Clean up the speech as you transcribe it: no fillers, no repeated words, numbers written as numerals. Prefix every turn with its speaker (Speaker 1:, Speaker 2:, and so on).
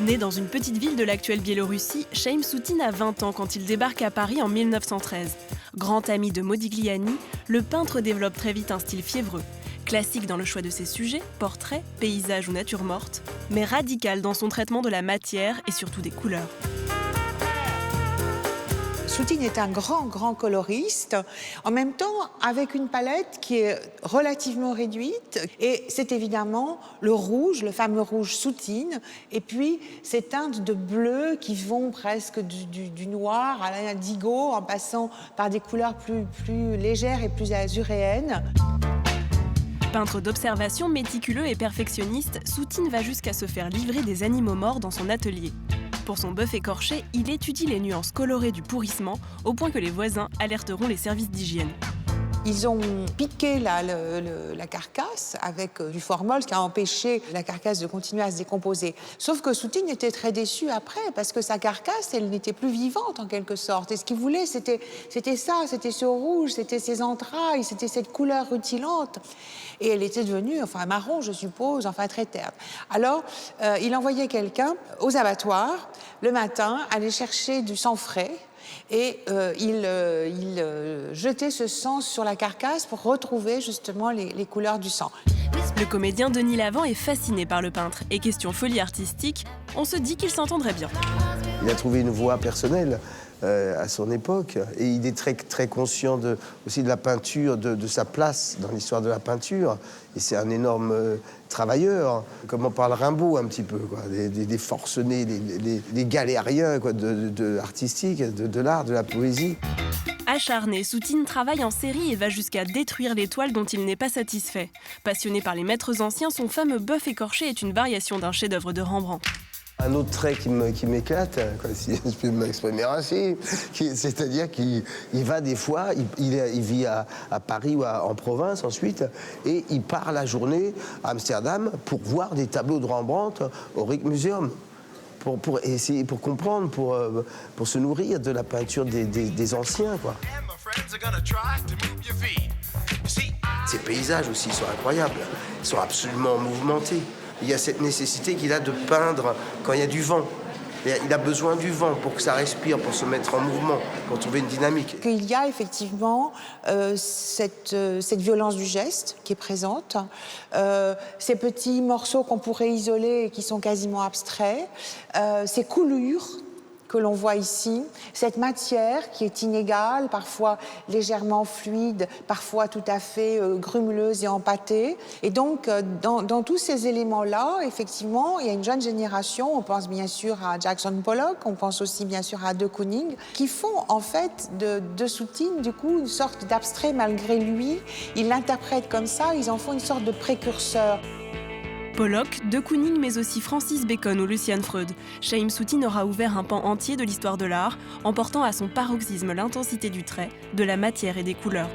Speaker 1: Né dans une petite ville de l'actuelle Biélorussie, Chaim Soutine a 20 ans quand il débarque à Paris en 1913. Grand ami de Modigliani, le peintre développe très vite un style fiévreux. Classique dans le choix de ses sujets, portraits, paysages ou nature morte, mais radical dans son traitement de la matière et surtout des couleurs.
Speaker 2: Soutine est un grand coloriste, en même temps avec une palette qui est relativement réduite. Et c'est évidemment le rouge, le fameux rouge Soutine, et puis ces teintes de bleu qui vont presque du noir à l'indigo, en passant par des couleurs plus légères et plus azuréennes.
Speaker 1: Peintre d'observation, méticuleux et perfectionniste, Soutine va jusqu'à se faire livrer des animaux morts dans son atelier. Pour son bœuf écorché, il étudie les nuances colorées du pourrissement, au point que les voisins alerteront les services d'hygiène.
Speaker 2: Ils ont piqué la carcasse avec du formol qui a empêché la carcasse de continuer à se décomposer. Sauf que Soutine était très déçu après, parce que sa carcasse, elle n'était plus vivante en quelque sorte. Et ce qu'il voulait, c'était ça, c'était ce rouge, c'était ses entrailles, c'était cette couleur rutilante. Et elle était devenue, marron, je suppose, très terne. Alors, il envoyait quelqu'un aux abattoirs le matin, aller chercher du sang frais, et il jetait ce sang sur la carcasse pour retrouver justement les couleurs du sang.
Speaker 1: Le comédien Denis Lavant est fasciné par le peintre. Et question folie artistique, on se dit qu'il s'entendrait bien.
Speaker 3: Il a trouvé une voie personnelle à son époque. Et il est très conscient aussi de la peinture, de sa place dans l'histoire de la peinture. Et c'est un énorme travailleur, comme on parle Rimbaud un petit peu, quoi. Des forcenés, des galériens quoi, artistiques, de l'art, de la poésie.
Speaker 1: Acharné, Soutine travaille en série et va jusqu'à détruire les toiles dont il n'est pas satisfait. Passionné par les maîtres anciens, son fameux bœuf écorché est une variation d'un chef-d'œuvre de Rembrandt.
Speaker 3: Un autre trait qui m'éclate, si je peux m'exprimer ainsi, c'est-à-dire qu'il va des fois, il vit à Paris ou en province ensuite, et il part la journée à Amsterdam pour voir des tableaux de Rembrandt au Rijksmuseum. Pour essayer, pour comprendre, pour se nourrir de la peinture des anciens, quoi. Ces paysages aussi sont incroyables, ils sont absolument mouvementés. Il y a cette nécessité qu'il a de peindre quand il y a du vent. Il a besoin du vent pour que ça respire, pour se mettre en mouvement, pour trouver une dynamique.
Speaker 2: Il y a effectivement cette violence du geste qui est présente, ces petits morceaux qu'on pourrait isoler et qui sont quasiment abstraits, ces coulures que l'on voit ici, cette matière qui est inégale, parfois légèrement fluide, parfois tout à fait grumuleuse et empâtée. Et donc, dans tous ces éléments-là, effectivement, il y a une jeune génération, on pense bien sûr à Jackson Pollock, on pense aussi bien sûr à De Kooning, qui font en fait de Soutine, du coup, une sorte d'abstrait malgré lui. Ils l'interprètent comme ça, ils en font une sorte de précurseur.
Speaker 1: Pollock, De Kooning, mais aussi Francis Bacon ou Lucian Freud. Chaim Soutine aura ouvert un pan entier de l'histoire de l'art, en portant à son paroxysme l'intensité du trait, de la matière et des couleurs.